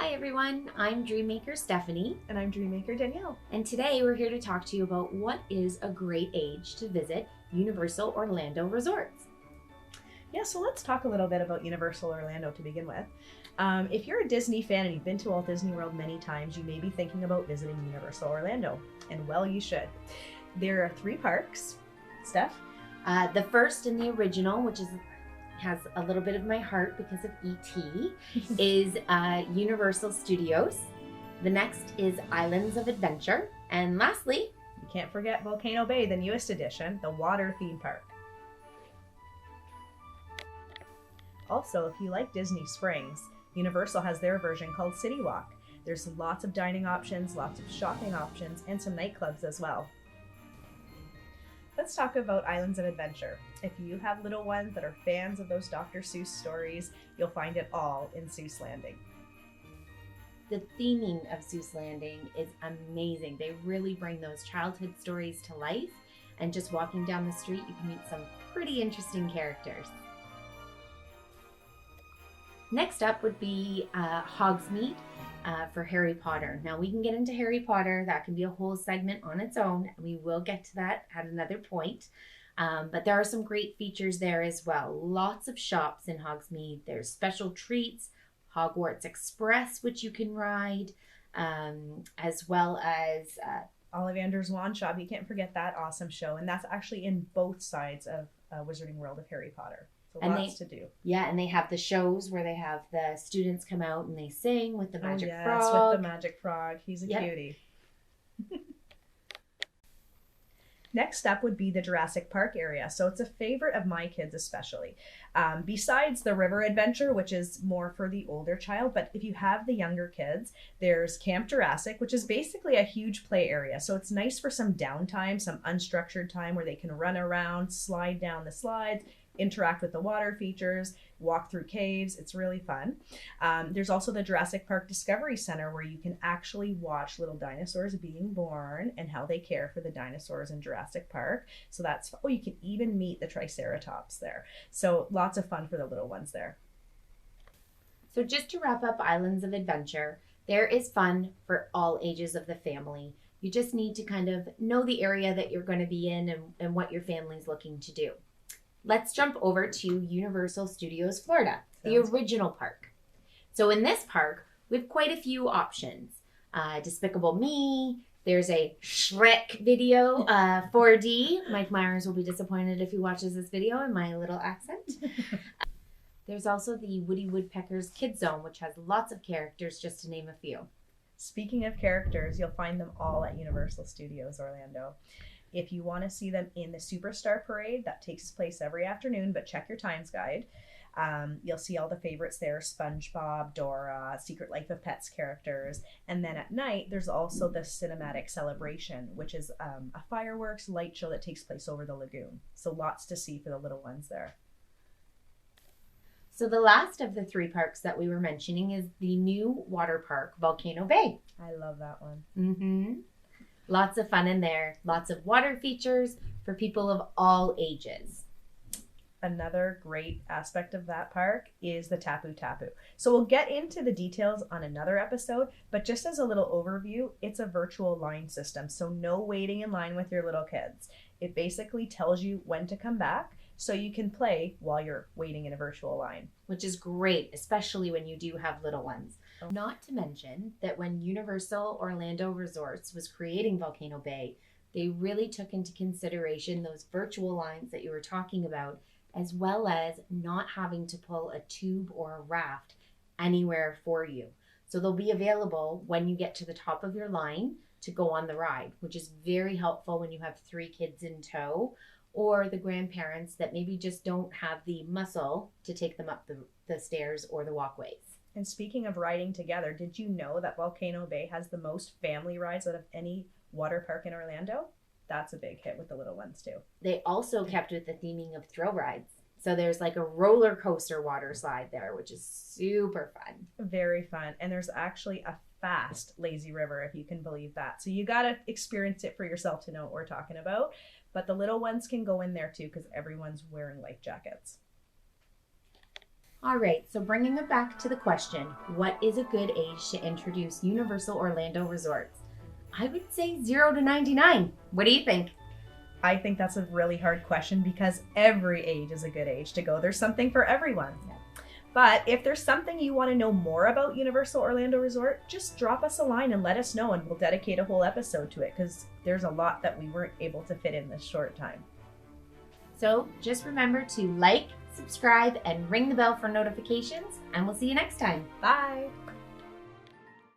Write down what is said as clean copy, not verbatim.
Hi everyone, I'm Dreammaker Stephanie. And I'm Dreammaker Danielle. And today we're here to talk to you about what is a great age to visit Universal Orlando Resorts. Yeah, so let's talk a little bit about Universal Orlando to begin with. If you're a Disney fan and you've been to Walt Disney World many times, you may be thinking about visiting Universal Orlando. And well, you should. There are 3 parks. Steph? The first and the original, which has a little bit of my heart because of E.T., is Universal Studios. The next is Islands of Adventure. And lastly, You can't forget Volcano Bay, the newest addition, the water theme park. Also, if you like Disney Springs, Universal has their version called City Walk. There's lots of dining options, lots of shopping options, and some nightclubs as well. Let's talk about Islands of Adventure. If you have little ones that are fans of those Dr. Seuss stories, you'll find it all in Seuss Landing. the theming of Seuss Landing is amazing. They really bring those childhood stories to life. And just walking down the street, you can meet some pretty interesting characters. Next up would be Hogsmeade for Harry Potter. Now we can get into Harry Potter. That can be a whole segment on its own. We will get to that at another point. But there are some great features there as well. Lots of shops in Hogsmeade. There's special treats, Hogwarts Express, which you can ride, as well as Ollivander's Wand Shop, you can't forget that awesome show. And that's actually in both sides of Wizarding World of Harry Potter. So And lots to do. yeah, and they have the shows where they have the students come out and they sing with the magic yes, frog. with the magic frog. He's a cutie. Next up would be the Jurassic Park area. So it's a favorite of my kids especially. Besides the river adventure, which is more for the older child, but if you have the younger kids, there's Camp Jurassic, which is basically a huge play area. So it's nice for some downtime, some unstructured time where they can run around, slide down the slides, interact with the water features, walk through caves. It's really fun. There's also the Jurassic Park Discovery Center where you can actually watch little dinosaurs being born and how they care for the dinosaurs in Jurassic Park. So that's, you can even meet the Triceratops there. So lots of fun for the little ones there. So just to wrap up Islands of Adventure, there is fun for all ages of the family. You just need to kind of know the area that you're going to be in and what your family's looking to do. Let's jump over to Universal Studios Florida, the original park. So in this park, we have quite a few options. Despicable Me, there's a Shrek video, 4D. Mike Myers will be disappointed if he watches this video in my little accent. There's also the Woody Woodpecker's Kids Zone, which has lots of characters, just to name a few. Speaking of characters, you'll find them all at Universal Studios Orlando. If you want to see them in the Superstar Parade, that takes place every afternoon, but check your times guide. You'll see all the favorites there, SpongeBob, Dora, Secret Life of Pets characters. And then at night, there's also the Cinematic Celebration, which is a fireworks light show that takes place over the lagoon. So lots to see for the little ones there. So the last of the 3 parks that we were mentioning is the new water park, Volcano Bay. I love that one. Mm-hmm. Lots of fun in there. Lots of water features for people of all ages. Another great aspect of that park is the Tapu Tapu. So we'll get into the details on another episode, but just as a little overview, it's a virtual line system. So no waiting in line with your little kids. It basically tells you when to come back so you can play while you're waiting in a virtual line. Which is great, especially when you do have little ones. Not to mention that when Universal Orlando Resorts was creating Volcano Bay, they really took into consideration those virtual lines that you were talking about, as well as not having to pull a tube or a raft anywhere for you. So they'll be available when you get to the top of your line to go on the ride, which is very helpful when you have 3 kids in tow, or the grandparents that maybe just don't have the muscle to take them up the stairs or the walkways. And speaking of riding together, did you know that Volcano Bay has the most family rides out of any water park in Orlando? That's a big hit with the little ones too. They also kept with the theming of thrill rides. So there's like a roller coaster water slide there, which is super fun. Very fun. And there's actually a fast lazy river, if you can believe that. So you got to experience it for yourself to know what we're talking about. But the little ones can go in there too because everyone's wearing life jackets. All right, so bringing it back to the question, what is a good age to introduce Universal Orlando resorts? I would say 0 to 99. What do you think? I think that's a really hard question because every age is a good age to go. There's something for everyone. But if there's something you want to know more about Universal Orlando Resort, just drop us a line and let us know, and we'll dedicate a whole episode to it because there's a lot that we weren't able to fit in this short time. So just remember to like, subscribe, and ring the bell for notifications, and we'll see you next time. Bye!